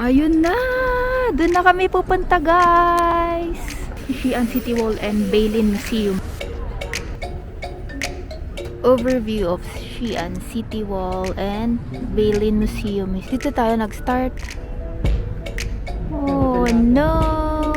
Ayun na! Doon na kami pupunta, guys! Xi'an City Wall and Beilin Museum. Overview of Xi'an City Wall and Beilin Museum. Dito tayo nag-start. Oh, no!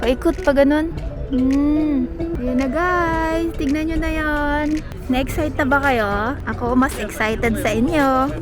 Paikot pa ganun. Yun na, guys. Tignan nyo na yan. Na-excite na ba kayo? Ako mas excited sa inyo.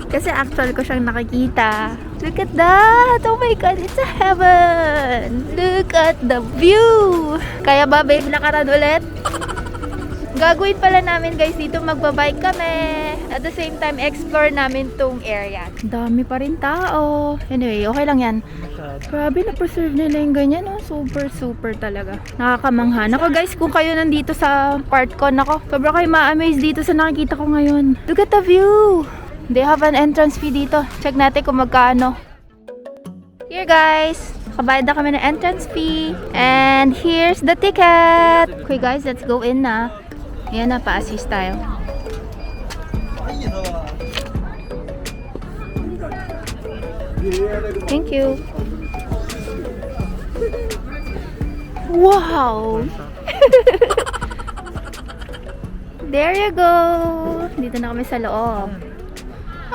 Kasi actual ko siyang nakikita. Look at that! Oh my God, it's a heaven! Look at the view! Kaya ba, babe, lakaran ulit? Gagawin pala namin, guys, dito magbabike kami. At the same time, explore namin tong area. Dami pa rin tao. Anyway, okay lang yan. Grabe, na-preserve nila yung ganyan, oh. Super, super talaga. Nakakamangha. Nako, guys, kung kayo nandito sa part ko, nako, sobrang kayo ma-amaze dito sa nakikita ko ngayon. Look at the view! They have an entrance fee dito. Check natin kung magkano. Here, guys. Kabayad na kami ng entrance fee. And here's the ticket. Okay, guys, let's go in na. Ayan na, pa-assist tayo. Thank you. Wow! There you go. Dito na kami sa loob.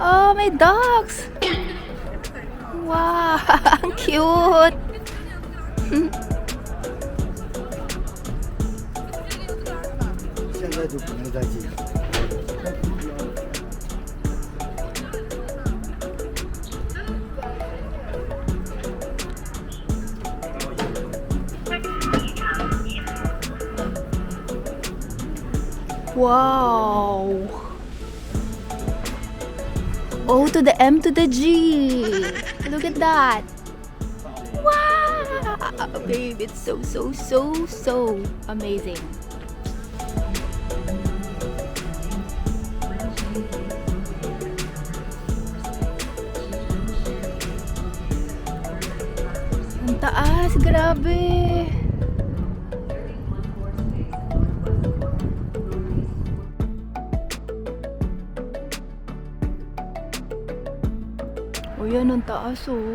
Oh, may dogs! Wow! Ang cute! Wow! O to the M to the G. Look at that. Wow! Babe, it's so amazing. Ang taas, grabe. O yan, ang taas, oh.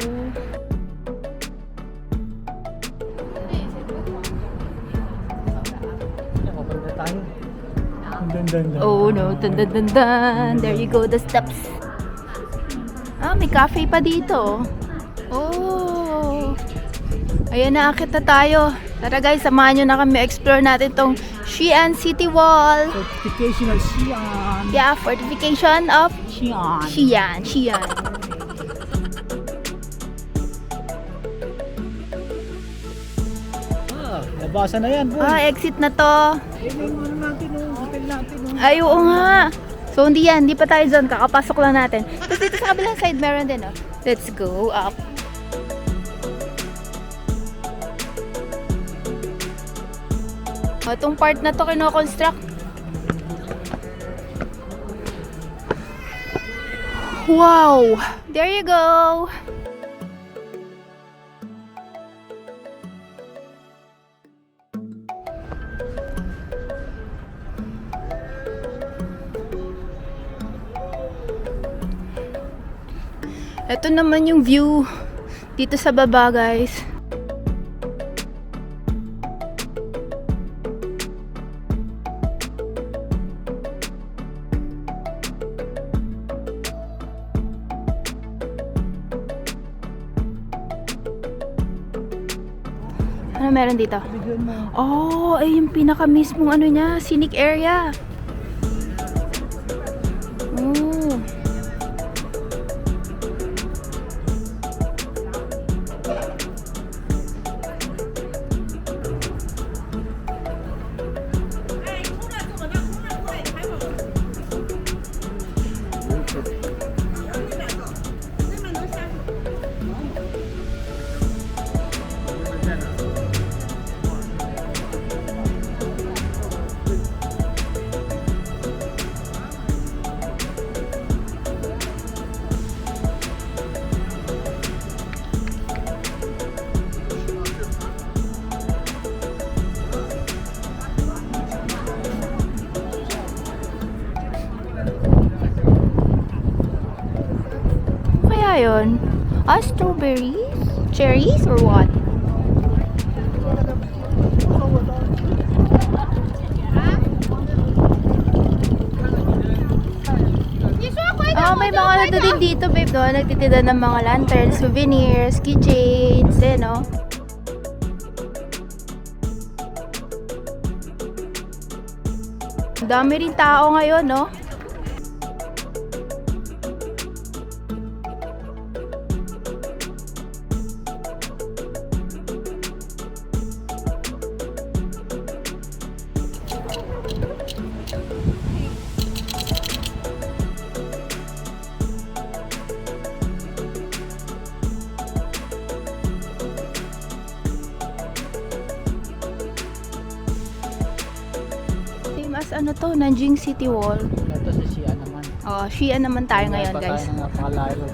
Oh no, dun dun dun dun. There you go, the steps. Ah, may cafe pa dito. Oh. Ayan na, akit na tayo. Tara guys, samahan nyo na kami. Explore natin tong Xi'an City Wall. Fortification of Xi'an. Yeah, fortification of Xi'an. Xi'an. Nabasa na yan, boy. Ah, exit na to. Yung ano natin, hotel natin. Ay, oo nga. So, hindi pa tayo dyan. Kakapasok lang natin. Tapos dito sa kabilang side, meron din, oh. Let's go up. Itong part na to kino-construct. Wow! There you go! Ito naman yung view dito sa baba, guys. Ano meron dito? Oh, ay yung pinaka mismong ano niya, scenic area. Oh. Yun. Strawberries? Cherries or what? May mga ano din dito, babe, no? Nagtitinda ng mga lanterns, souvenirs, keychains, no? Ang dami rin tao ngayon, no? As ano to, Nanjing City Wall. Ito sa Xi'an naman. Xi'an naman tayo ngayon, Pa guys. tayo ng napakalayo.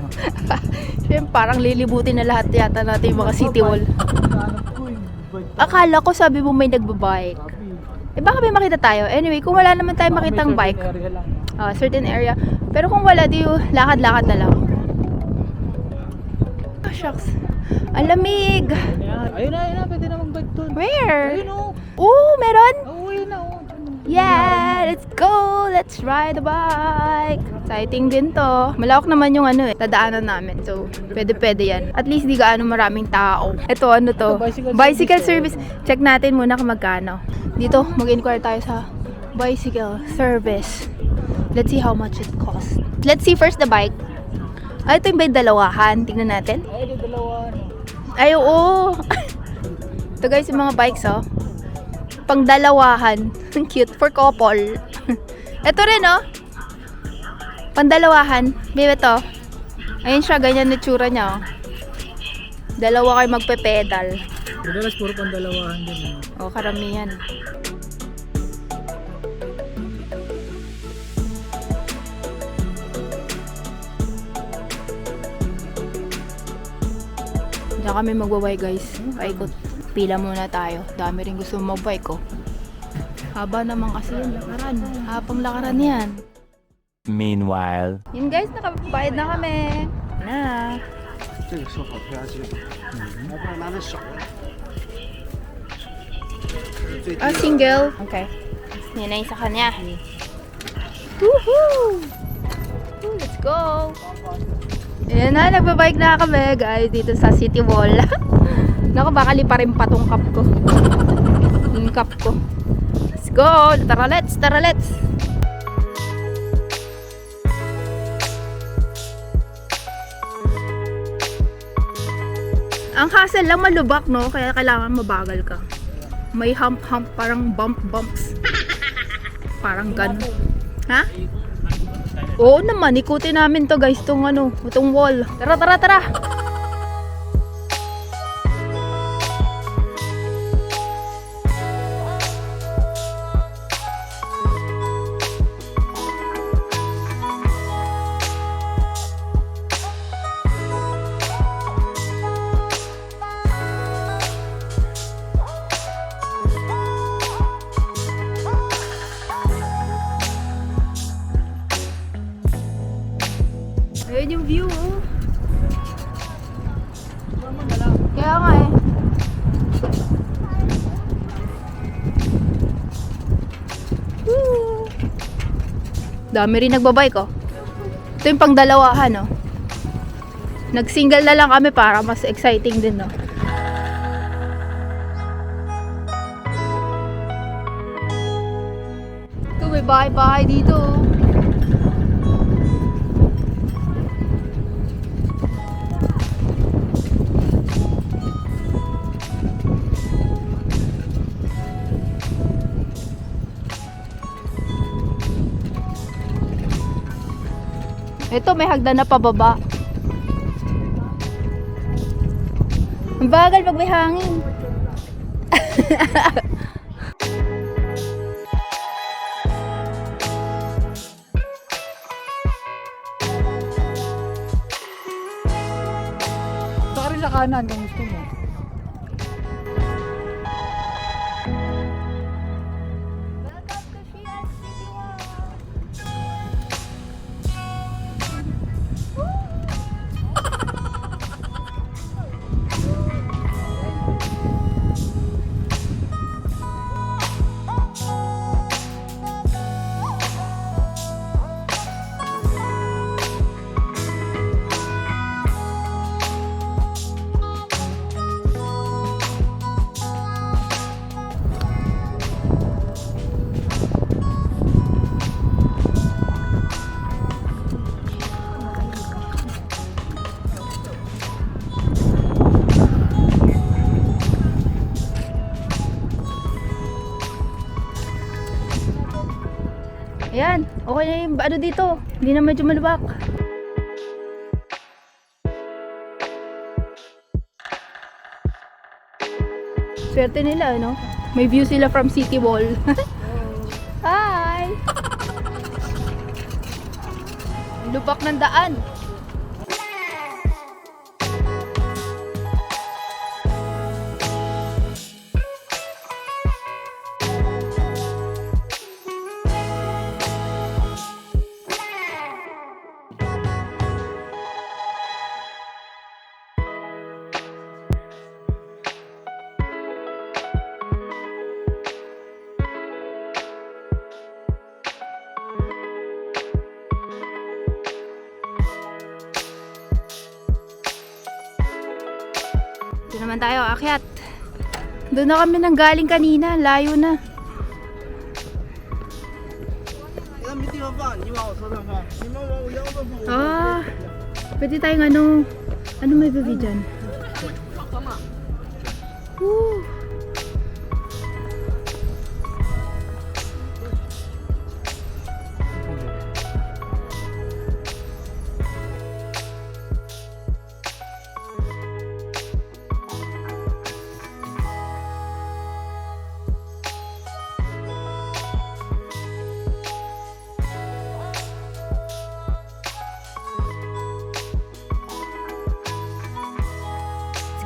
Siyempre, parang lilibutin na lahat yata natin yung mga City Wall. Hanap ko yung bike. Akala ko sabi mo may nagbabike. Baka may makita tayo. Anyway, kung wala naman tayo makitang bike, certain area. Pero kung wala, di lakad-lakad na lang. Oh, shucks. Ang lamig. Ayun na, pwede na mag-bike doon. Where? Ayun o. Meron? Ayun na o. Yeah, let's go! Let's ride the bike! Exciting din to. Malawak naman yung dadaanan namin. So, pwede yan. At least di gaano maraming tao. Ito, ano to? Bicycle service. Check natin muna kung magkano. Dito, mag-inquire tayo sa bicycle service. Let's see how much it costs. Let's see first the bike. Ito yung may dalawahan. Tingnan natin. Ayun, dalawa. Ay, oo! Ito guys, yung mga bikes, oh. Pang dalawahan. Ang cute. For couple. Ito rin, oh. Pang dalawahan. Babe, ito. Ayun siya. Ganyan na tsura niya, oh. Dalawa kayo magpe-pedal. Madalas puro pang dalawahan din. Karamihan. Diyan kami magbabay, guys. Paikot. Pila muna tayo. Dami rin gusto mag-bike, oh. Haba naman kasi yung lakaran. Habang lakaran yan. Meanwhile. Yun guys, nakabayad na kami. Na. 这个收好票价，要不然拿那小的。最低的 Single. Okay. Yan na yung sa kanya. Woohoo! Let's go! Ayan na, nagbabike na kami guys dito sa City Wall. Naku, baka liparin pa tong cup ko. Yung cup ko. Let's go! Tara, let's! Tara, let's! Ang hassle lang malubak, no? Kaya kailangan mabagal ka. May hump-hump, parang bumps. Parang ganun. Ha? Oo naman, ikutin namin to guys, itong wall. Tara, tara, tara! Ayun yung view, oh. Kaya nga eh. Woo! Dami rin nagbabike, oh. Ito yung pang dalawahan, oh. Nag-single na lang kami para mas exciting din, no. Ito, may bahay-bahay dito, oh. Ito, may hagdan na pababa. Ang bagal pag may hangin. Saka rin sa kanan kung gusto mo. yan. Okay na yung ano dito. Hindi na medyo malubak. Swerte nila, ano? May view sila from City Wall. Hi! Lupak ng daan. Ito naman tayo, akyat. Doon na kami nang galing kanina, layo na. Ah, pwede tayong ano may baby dyan? Woo!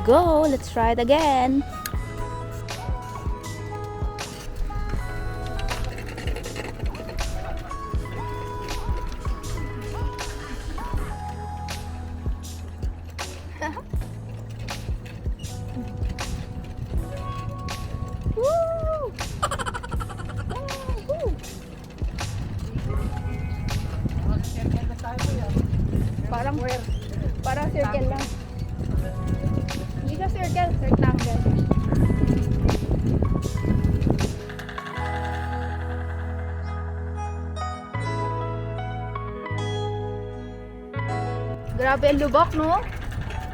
Go, let's try it again. Woo! Woo! Parang circle lang. Hindi ka circle, rectangle. Grabe ang lubak, no?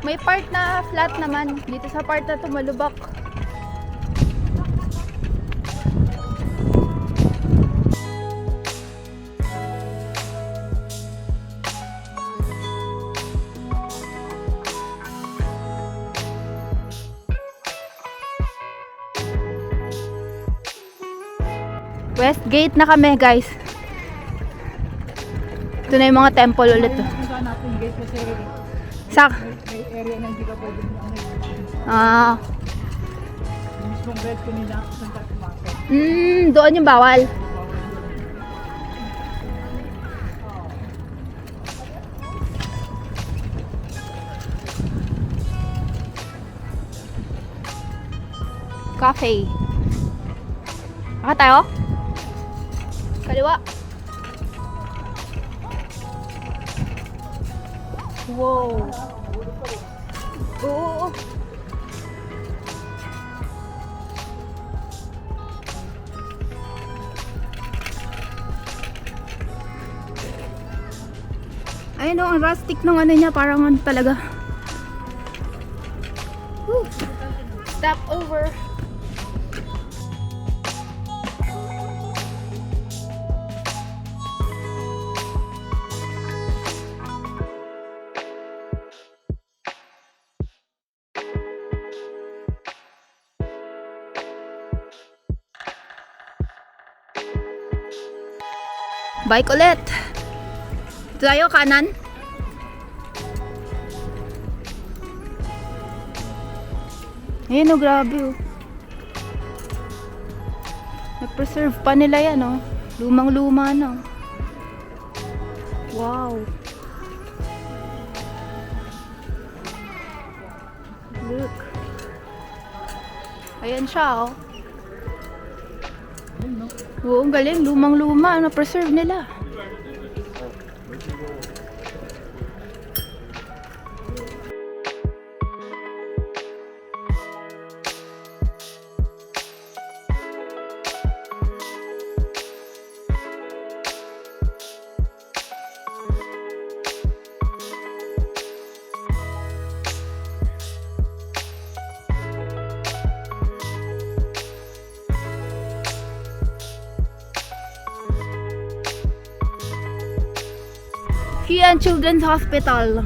May part na flat naman. Dito sa part na tumalubak. Westgate na kami, guys. Ito na yung mga temple ulit. Kung saan natin gate kasi may area na hindi ka pwede Ah. yung mismong bed ko nila kung saan pumasok. Doon yung bawal. Cafe. Maka tayo? Kaliwa. Wow. Oo. Ayun o, ang rustic nung ano niya, parang ano talaga. Woo. Stop over. Bike ulit. Ito tayo, kanan. Ayan o, grabe o. Na-preserve pa nila yan o. Lumang-luma na. Wow. Look. Ayan siya o. Oo, ang galing. Lumang-luma. Na-preserve nila. Xi'an Children's Hospital.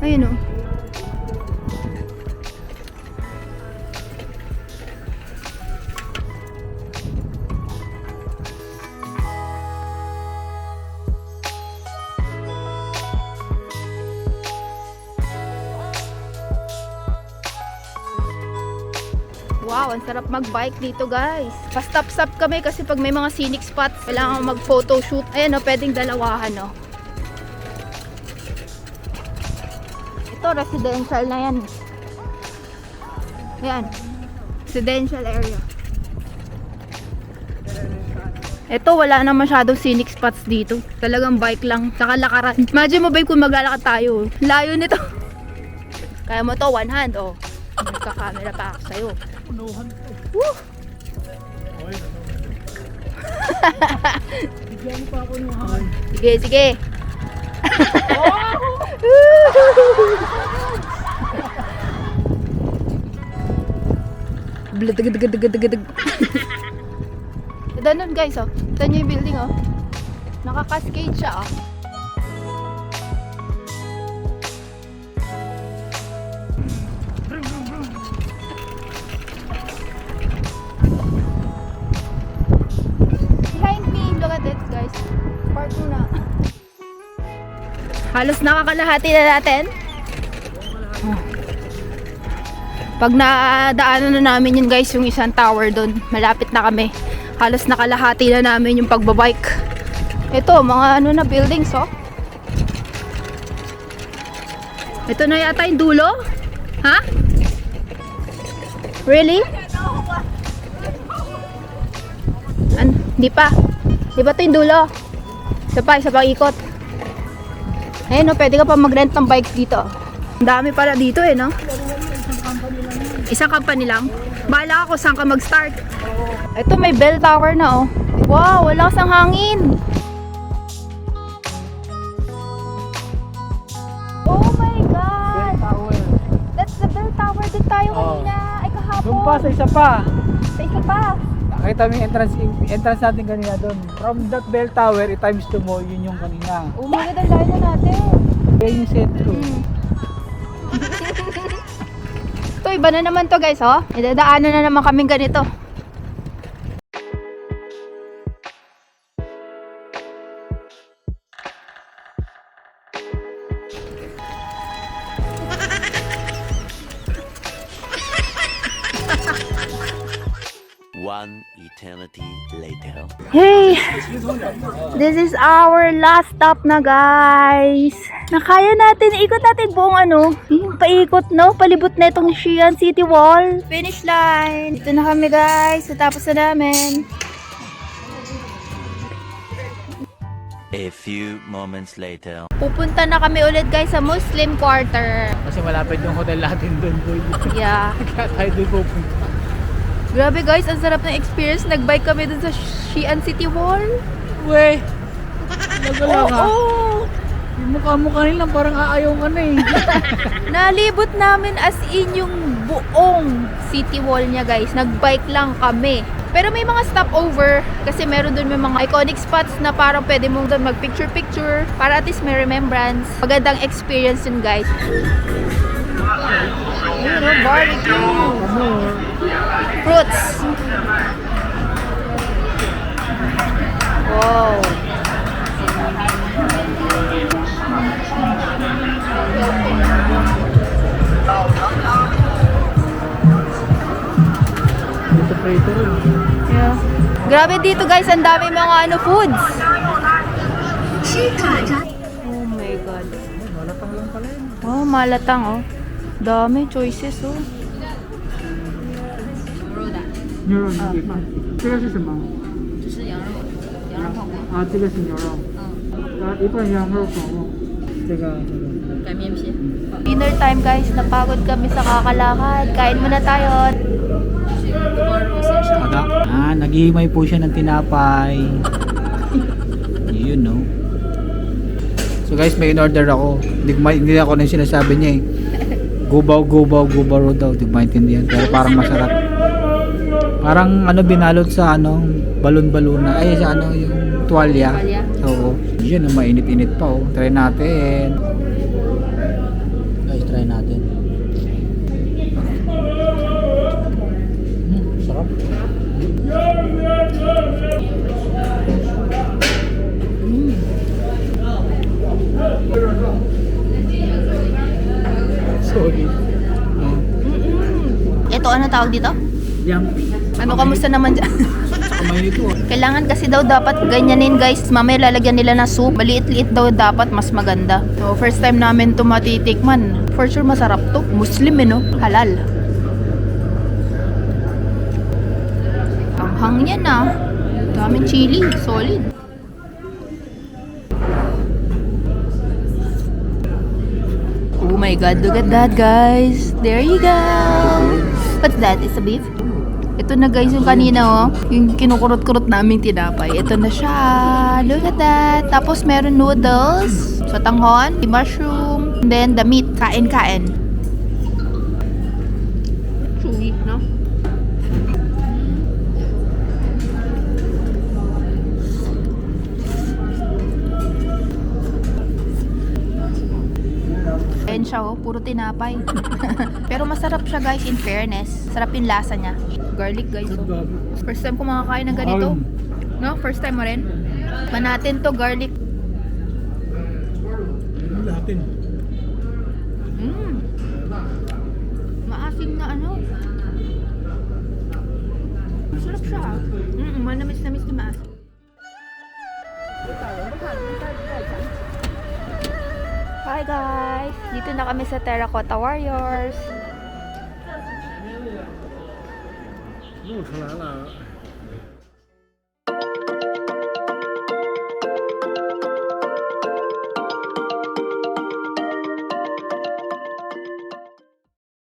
Ayun oh. Wow, ang sarap mag-bike dito guys. Pa-stop-stop kami kasi pag may mga scenic spots, kailangan mag-photoshoot. Ayan o, pwedeng dalawahan o. Ito, residential na yan. Ayan. Residential area. Ito, wala na masyadong scenic spots dito. Talagang bike lang, saka lakaran. Imagine mo babe kung maglalakad tayo. Layo nito. Kaya mo to, one hand o. Nagka-camera pa ako sa'yo. Punuhan ko. Woo! Oy, bigyan mo pa ako ng hangin. Sige, sige. Bladagadagadagadagadag. Ito nun guys, oh. Ito nyo yung building, oh. Naka-cascade siya, oh. Behind me, look at it guys. Part 2 na. Halos nakakalahati na natin. Pag nadaanan na namin yun guys, yung isang tower doon, malapit na kami. Halos nakalahati na namin yung pagbabike. Ito, mga ano na buildings, oh. Ito na yata yung dulo? Ha? Really? Hindi pa. Di ba ito yung dulo? Isa pa ikot. Ayun, no, pwede ka pa mag-rent ng bikes dito. Ang dami pala dito eh, no? Isang company lang. Bahala ako saan ka mag-start. Ito may bell tower na, oh. Wow, wala kasang hangin. Oh my God! Tower. That's the bell tower din tayo Oh. kanina. Ay, kahapon. Doon pa sa isa pa. Sa isa pa. Nakita mo yung entrance natin kanina doon. From that bell tower, i-times 2 mo, yun yung kanina. Oh my God, ang layo na natin. Yan yung sentro. Ito, iba na naman to guys, oh. Idadaanan na naman kaming ganito. One eternity later. Hey! This is our last stop na guys. Nakaya natin, ikot natin buong ano, yung paikot no, palibot na itong Xi'an City Wall. Finish line. Dito na kami guys, natapos na namin. A few moments later. Pupunta na kami ulit guys sa Muslim Quarter. Kasi malapit yung hotel natin doon, boy. Yeah. Kaya tayo doon pupunta. Grabe guys, ang sarap ng experience. Nagbike kami dun sa Xi'an City Wall. Wey! Nagala ka. Oo! Yung mukha mo kanina parang aayaw ka na eh. Nalibot namin as in yung buong city wall niya guys. Nagbike lang kami. Pero may mga stopover kasi meron dun may mga iconic spots na parang pwede mong dun mag picture para at least may remembrance. Magandang experience yun guys. Ayun o, barbecue. Fruits. Wow. Dito prito rin. Yeah. Grabe dito guys, ang dami mga ano foods. Oh my God. Malatang lang pala yun. Oh, malatang oh. Dami choices oh. Neuron 一份，这个是什么？这是羊肉，羊肉泡馍。啊，这个是牛肉。一份羊肉泡馍。这个。 Dinner time guys, napagod kami sa kakalakad. Kain muna tayo. Naghihimay po siya ng tinapay. Yun, no? So guys, may in-order ako. Hindi ako na yung sinasabi niya eh. Gubaw raw daw. Hindi ko maintindihan. Pero parang masarap. Parang ano binalot sa ano, balon-balona. Ay, sa ano, yung tuwalya. Oo. oh. Yan, oh, mainit-init pa oh. Try natin. Guys, try natin. Sarap. Sorry. Ito, ano tawag dito? Yummy. Ano, kamusta naman dyan? Saka mainit oh. Kailangan kasi daw dapat ganyanin guys. Mamaya lalagyan nila ng soup. Maliit-liit daw dapat, mas maganda. So, first time namin to matitikman. For sure masarap to. Muslim no? Halal. Anghang yan ah. Daming chili. Solid. Oh my god, look at that guys. There you go. What's that? It's a beef? Ito na guys yung kanina oh. Yung kinukurot-kurot naming tinapay. Ito na siya. Look at that. Tapos meron noodles. Sotanghon. Mushroom. And then the meat. Kain-kain. Sweet no? Ayan siya oh, puro tinapay. Pero masarap siya guys, in fairness. Sarap yung lasa niya. Garlic guys oh. First time ko makakain ng ganito. No? First time mo rin? Pa natin to, garlic. Natin. Maasim na ano. Masarap siya. Manamis-namis na maasim. Hi guys! Dito na kami sa Terracotta Warriors.